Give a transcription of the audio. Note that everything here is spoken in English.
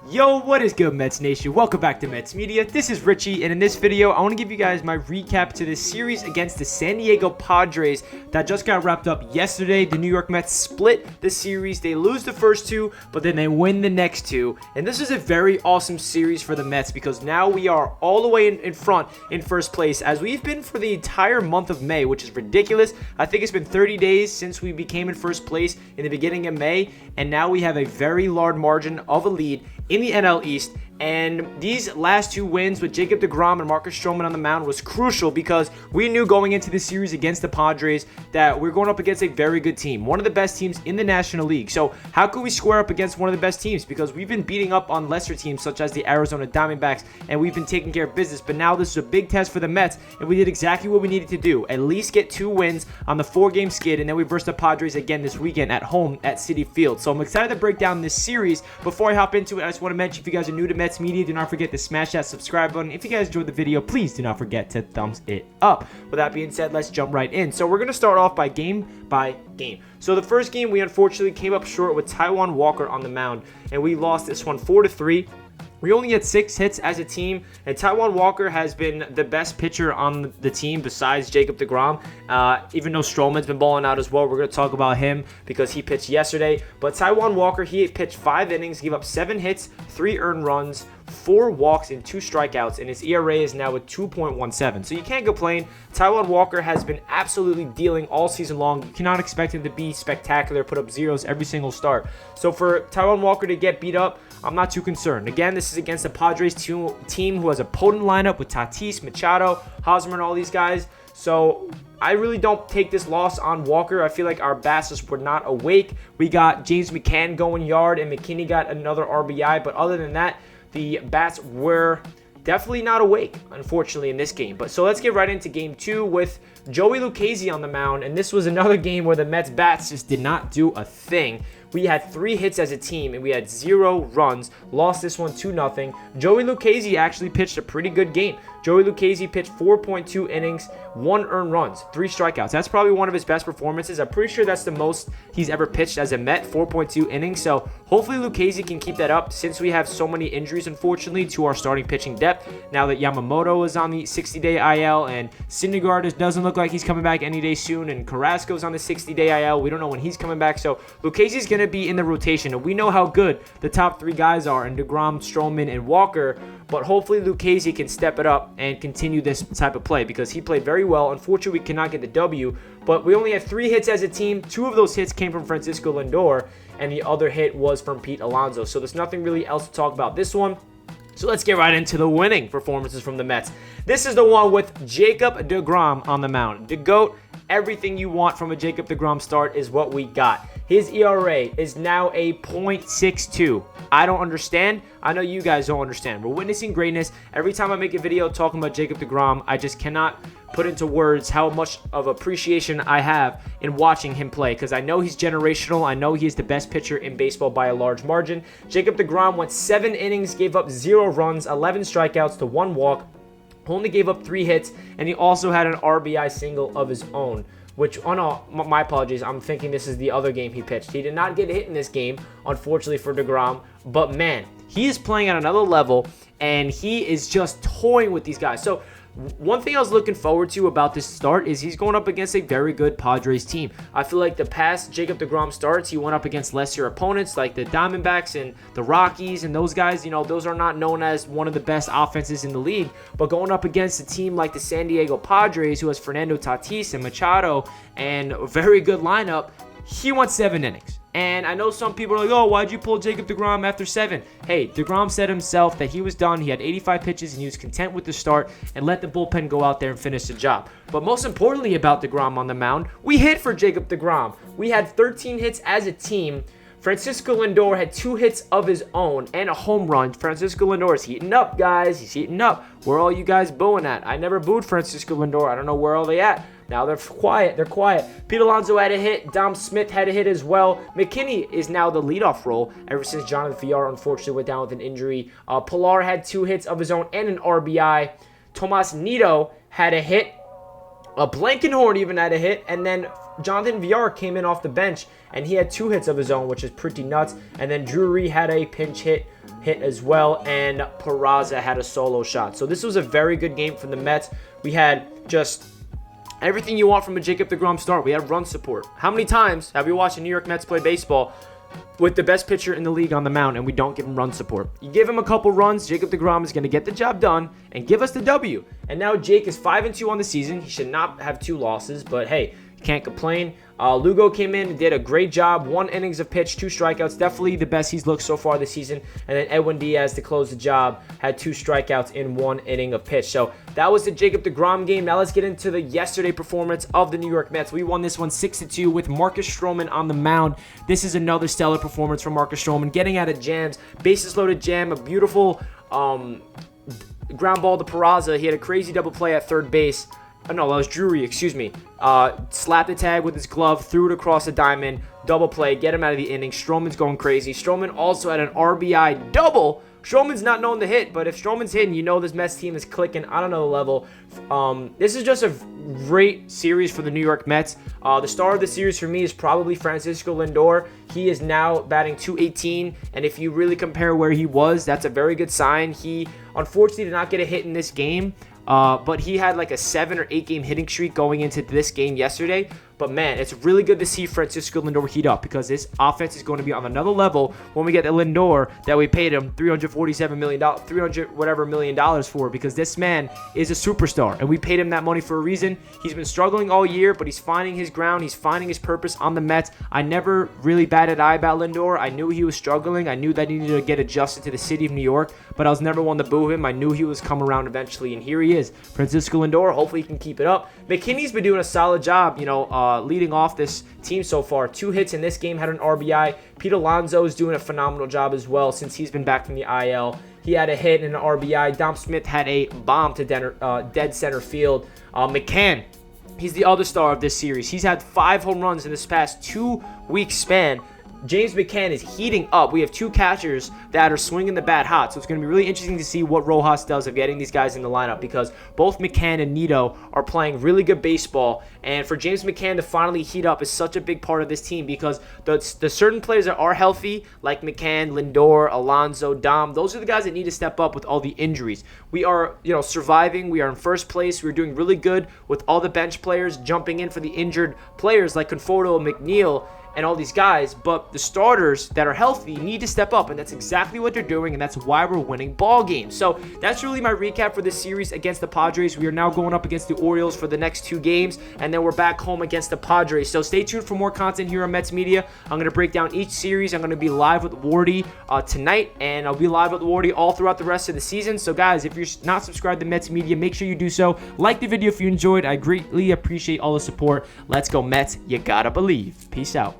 Yo, what is good, Mets Nation? Welcome back to Mets Media. This is Richie, and in this video, I want to give you guys my recap to this series against the San Diego Padres that just got wrapped up yesterday. The New York Mets split the series. They lose the first two, but then they win the next two. And this is a very awesome series for the Mets because now we are all the way in front in first place as we've been for the entire month of May, which is ridiculous. I think it's been 30 days since we became in first place in the beginning of May, and now we have a very large margin of a lead in the NL East. And these last two wins with Jacob deGrom and Marcus Stroman on the mound was crucial because we knew going into this series against the Padres that we're going up against a very good team, one of the best teams in the National League. So how could we square up against one of the best teams? Because we've been beating up on lesser teams such as the Arizona Diamondbacks, and we've been taking care of business. But now this is a big test for the Mets, and we did exactly what we needed to do. At least get 2 wins on the 4-game skid, and then we verse the Padres again this weekend at home at Citi Field. So I'm excited to break down this series. Before I hop into it, I just want to mention, if you guys are new to Mets Media, do not forget to smash that subscribe button. If you guys enjoyed the video, please do not forget to thumbs it up. With that being said, let's jump right in. So we're going to start off by game. So the first game, we unfortunately came up short with Taijuan Walker on the mound, and we lost this one 4-3. We only had 6 hits as a team, and Taijuan Walker has been the best pitcher on the team besides Jacob deGrom. Even though Stroman's been balling out as well, we're going to talk about him because he pitched yesterday. But Taijuan Walker, he pitched 5 innings, gave up 7 hits, 3 earned runs, 4 walks, and 2 strikeouts, and his ERA is now at 2.17. So you can't complain. Taijuan Walker has been absolutely dealing all season long. You cannot expect him to be spectacular, put up zeros every single start. So for Taijuan Walker to get beat up, I'm not too concerned. Again, this is against the Padres team who has a potent lineup with Tatis, Machado, Hosmer, and all these guys. So I really don't take this loss on Walker. I feel like our bats were not awake. We got James McCann going yard, and McKinney got another RBI. But other than that, the bats were definitely not awake, unfortunately, in this game. But so let's get right into game 2 with Joey Lucchesi on the mound. And this was another game where the Mets bats just did not do a thing. We had 3 hits as a team, and we had 0 runs. Lost this one 2-0. Joey Lucchesi actually pitched a pretty good game. Joey Lucchesi pitched 4.2 innings, 1 earned runs, 3 strikeouts. That's probably one of his best performances. I'm pretty sure that's the most he's ever pitched as a Met, 4.2 innings. So hopefully Lucchesi can keep that up since we have so many injuries, unfortunately, to our starting pitching depth. Now that Yamamoto is on the 60-day IL, and Syndergaard doesn't look like he's coming back any day soon, and Carrasco's on the 60-day IL. We don't know when he's coming back. So Lucchesi's going to be in the rotation, and we know how good the top 3 guys are in deGrom, Stroman, and Walker. But hopefully Lucchesi can step it up and continue this type of play because he played very well. Unfortunately, we cannot get the W, but we only have 3 hits as a team. 2 of those hits came from Francisco Lindor, and the other hit was from Pete Alonso. So there's nothing really else to talk about this one. So let's get right into the winning performances from the Mets. This is the one with Jacob deGrom on the mound. The GOAT, everything you want from a Jacob deGrom start is what we got. His ERA is now a .62. I don't understand. I know you guys don't understand. We're witnessing greatness. Every time I make a video talking about Jacob deGrom, I just cannot put into words how much of appreciation I have in watching him play because I know he's generational. I know he is the best pitcher in baseball by a large margin. Jacob deGrom went 7 innings, gave up 0 runs, 11 strikeouts to 1 walk, only gave up 3 hits, and he also had an RBI single of his own. Which, oh no, my apologies, I'm thinking this is the other game he pitched. He did not get a hit in this game, unfortunately for deGrom. But man, he is playing at another level, and he is just toying with these guys. So one thing I was looking forward to about this start is he's going up against a very good Padres team. I feel like the past Jacob deGrom starts, he went up against lesser opponents like the Diamondbacks and the Rockies, and those guys, you know, those are not known as one of the best offenses in the league. But going up against a team like the San Diego Padres, who has Fernando Tatis and Machado and a very good lineup, he went 7 innings. And I know some people are like, oh, why'd you pull Jacob deGrom after 7? Hey, deGrom said himself that he was done. He had 85 pitches, and he was content with the start and let the bullpen go out there and finish the job. But most importantly about deGrom on the mound, we hit for Jacob deGrom. We had 13 hits as a team. Francisco Lindor had 2 hits of his own and a home run. Francisco Lindor is heating up, guys. He's heating up. Where are all you guys booing at? I never booed Francisco Lindor. I don't know where all they at. Now they're quiet. Pete Alonso had a hit. Dom Smith had a hit as well. McKinney is now the leadoff role ever since Jonathan Villar unfortunately went down with an injury. Pilar had 2 hits of his own and an RBI. Tomas Nido had a hit. Blankenhorn even had a hit. And then Jonathan Villar came in off the bench, and he had 2 hits of his own, which is pretty nuts. And then Drury had a pinch hit hit as well, and Peraza had a solo shot. So this was a very good game from the Mets. We had just everything you want from a Jacob deGrom start. We had run support. How many times have we watched the New York Mets play baseball with the best pitcher in the league on the mound and we don't give him run support? You give him a couple runs, Jacob deGrom is going to get the job done and give us the W. And now Jake is 5-2 on the season. He should not have 2 losses, but hey, you can't complain. Lugo came in and did a great job. 1 innings of pitch, 2 strikeouts. Definitely the best he's looked so far this season. And then Edwin Diaz, to close the job, had 2 strikeouts in 1 inning of pitch. So that was the Jacob deGrom game. Now let's get into the yesterday performance of the New York Mets. We won this one 6-2 with Marcus Stroman on the mound. This is another stellar performance from Marcus Stroman, getting out of jams, bases loaded jam, a beautiful ground ball to Peraza. He had a crazy double play at third base. Oh, no, that was Drury, excuse me. Slapped the tag with his glove, threw it across the diamond, double play, get him out of the inning. Stroman's going crazy. Stroman also had an RBI double. Stroman's not known to hit, but if Stroman's hitting, you know this Mets team is clicking on another level. This is just a great series for the New York Mets. The star of the series for me is probably Francisco Lindor. He is now batting .218, and if you really compare where he was, that's a very good sign. He unfortunately did not get a hit in this game. But he had like a 7 or 8 game hitting streak going into this game yesterday. But man, it's really good to see Francisco Lindor heat up, because this offense is going to be on another level when we get the Lindor that we paid him $347 million, $300 million for, because this man is a superstar and we paid him that money for a reason. He's been struggling all year, but he's finding his ground. He's finding his purpose on the Mets. I never really batted an eye about Lindor. I knew he was struggling. I knew that he needed to get adjusted to the city of New York, but I was never one to boo him. I knew he was coming around eventually, and here he is. Francisco Lindor, hopefully he can keep it up. McKinney's been doing a solid job, leading off this team so far. 2 hits in this game, had an RBI. Pete Alonso is doing a phenomenal job as well since he's been back from the IL. He had a hit and an RBI. Dom Smith had a bomb to dead center field. McCann, he's the other star of this series. He's had 5 home runs in this past 2-week span. James McCann is heating up. We have 2 catchers that are swinging the bat hot, so it's going to be really interesting to see what Rojas does of getting these guys in the lineup, because both McCann and Nito are playing really good baseball, and for James McCann to finally heat up is such a big part of this team, because the certain players that are healthy, like McCann, Lindor, Alonso, Dom, those are the guys that need to step up with all the injuries. We are, surviving. We are in first place. We're doing really good with all the bench players jumping in for the injured players like Conforto, McNeil, and all these guys, but the starters that are healthy need to step up, and that's exactly what they're doing, and that's why we're winning ball games. So that's really my recap for this series against the Padres. We are now going up against the Orioles for the next 2 games, and then we're back home against the Padres. So stay tuned for more content here on Mets Media. I'm going to break down each series. I'm going to be live with Wardy tonight, and I'll be live with Wardy all throughout the rest of the season. So guys, if you're not subscribed to Mets Media, make sure you do so. Like the video if you enjoyed. I greatly appreciate all the support. Let's go Mets. You gotta believe. Peace out.